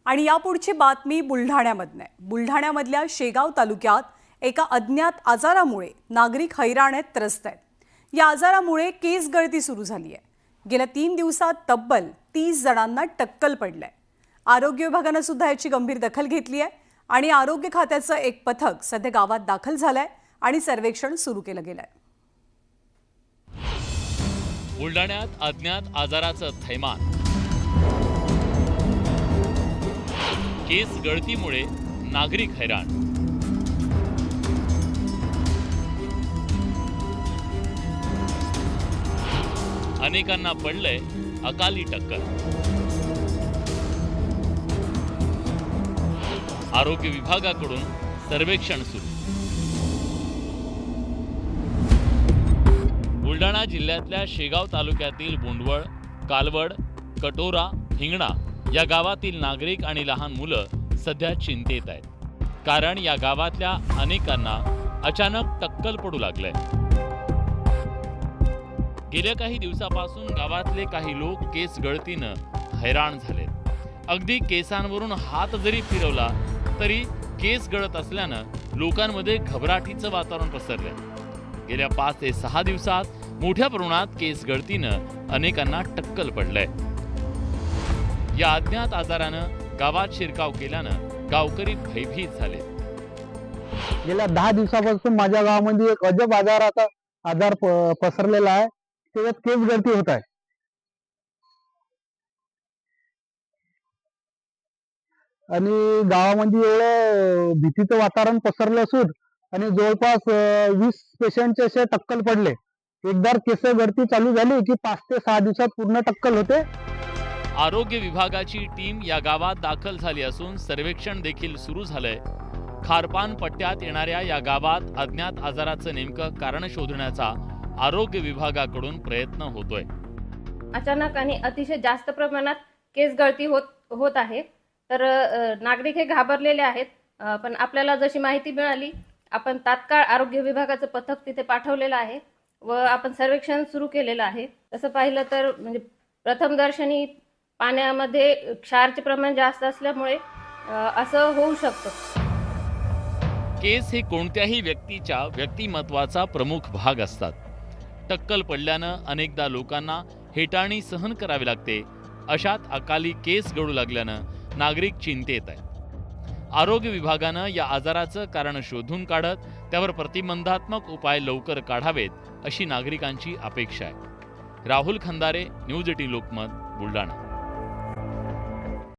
आणि यापुढची बातमी बुलढाण्यामधून आहे। बुलढाण्यामधल्या शेगाव तालुक्यात एका अज्ञात आजारामुळे नागरिक हैराणेत त्रस्त आहेत। या आजारामुळे केस गळती सुरू झाली आहे। गेल्या 3 दिवसात तब्बल 30 जणांना टक्कल पडलंय। आरोग्य विभागाने सुद्धा याची गंभीर दखल घेतली आहे आणि आरोग्य खात्याचं एक पथक सध्या गावात दाखल झालंय आणि सर्वेक्षण सुरू केलं गेलंय। बुलढाण्यात अज्ञात आजाराचं थैमान। केस गळतीमुळे नागरिक हैराण। अनेकांना पडलंय अकाली टक्कर। आरोग्य विभागाकडून सर्वेक्षण सुरू। बुलढाणा जिल्ह्यातल्या शेगाव तालुक्यातील बोंडवळ, कालवड, कटोरा, हिंगणा या गावातील नागरिक आणि लहान मुलं सध्या चिंतेत आहेत। कारण या गावातल्या अनेकांना अचानक टक्कल पडू लागलंय। गेल्या काही दिवसापासून गावातले काही लोक केस गळतीनं हैराण झालेत। अगदी केसांवरून हात जरी फिरवला तरी केस गळत असल्यानं लोकांमध्ये घबराटीचं वातावरण पसरलंय। गेल्या 5 ते 6 दिवसात मोठ्या प्रमाणात केस गळतीनं अनेकांना टक्कल पडलंय। या अज्ञात आजारानं गावात शिरकाव केल्यानं गावकरी भयभीत झाले। गेल्या 10 दिवसापासून माझ्या गावामध्ये एक अजब आजार पसरलेला आहे। त्याच्यात केस गळती होत आहे आणि गावामध्ये एवढं भीतीचं वातावरण पसरलं असून आणि जवळपास 20 पेशंटचे असे टक्कल पडले। एकदा केस गळती चालू झाली की 5 ते 6 दिवसात पूर्ण टक्कल होते। आरोग्य विभागाची टीम या गावात दाखल झाली असून सर्वेक्षण देखील सुरू झालंय। खारपान पट्ट्यात येणाऱ्या या गावात अज्ञात आजाराचं नेमकं कारण शोधण्याचा आरोग्य विभागाकडून प्रयत्न होतोय। अचानक आणि अतिशय जास्त प्रमाणात केस गळती होत आहे। तर नागरिक हे घाबरलेले आहेत। पण आपल्याला जशी माहिती मिळाली आपण तात्काळ आरोग्य विभागाचं पथक तिथे पाठवलेलं आहे व आपण सर्वेक्षण सुरू केलेलं आहे। तसं पाहिलं तर म्हणजे प्रथमदर्शनी पाण्यामध्ये क्षारचे प्रमाण जास्त असल्यामुळे असं होऊ शकतं। केस हे कोणत्याही व्यक्तीच्या व्यक्तिमत्वाचा प्रमुख भाग असतात। टक्कल पडल्यानं अनेकदा लोकांना हेटाळणी सहन करावी लागते। अशात अकाली केस गळू लागल्यानं नागरिक चिंतेत आहेत। आरोग्य विभागानं या आजाराचं कारण शोधून काढत त्यावर प्रतिबंधात्मक उपाय लवकर काढावेत अशी नागरिकांची अपेक्षा आहे। राहुल खंदारे, न्यूज 18 लोकमत, बुलढाणा।